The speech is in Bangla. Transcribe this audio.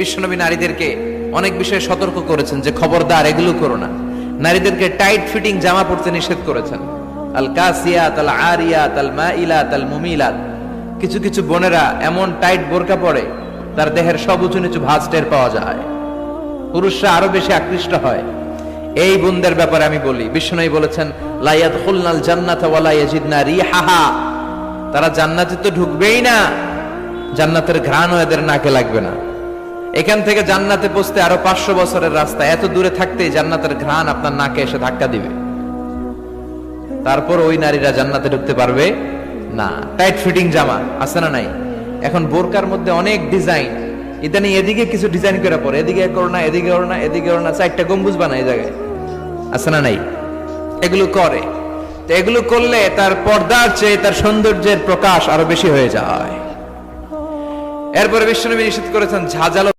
বিশ্বনবী নারীদেরকে অনেক বিষয়ে সতর্ক করেছেন যে খবরদার এগুলো করো না। নারীদেরকে টাইট ফিটিং জামা পরতে নিষেধ করেছেন। আল কাসিয়াত আল আরিয়াত আল মাইলাত আল মুমিলাত। কিছু কিছু বোনেরা এমন টাইট বোরকা পরে তার দেহের সব উঁচু নিচু ভাঁজ টের পাওয়া যায়, পুরুষরা আরো বেশি আকৃষ্ট হয়। এই বোনদের ব্যাপারে আমি বলি, বিশ্বনবী বলেছেন লা ইয়াদখুলনাল জান্নাতা ওয়া লা ইয়াজিদনা রিহাহা। তারা জান্নাতে তো ঢুকবেই না, জান্নাতের ঘ্রাণও এদের নাকে লাগবে না। এখান থেকে জান্নাতে পৌঁছতে আরো 500 বছরের রাস্তা, এত দূরে থাকতেই জান্নাতের ঘ্রাণ আপনার নাকে এসে ধাক্কা দিবে। তারপর ওই নারীরা জান্নাতে ঢুকতে পারবে না। টাইট ফিটিং জামা আছে না নাই? এখন বোরকার মধ্যে অনেক ডিজাইন, ইদানি এদিকে কিছু ডিজাইন করে পরে, এদিকে করো না, এদিকে করো না, এদিকে করো না, চারটা গম্বুজ বানায় জায়গায়, আছে না নাই? এগুলো করে, তো এগুলো করলে তার পর্দার চেয়ে তার সৌন্দর্যের প্রকাশ আরো বেশি হয়ে যায়। এরপরে বিশ্বনবী নিষেধ করেছেন ঝাঁঝালো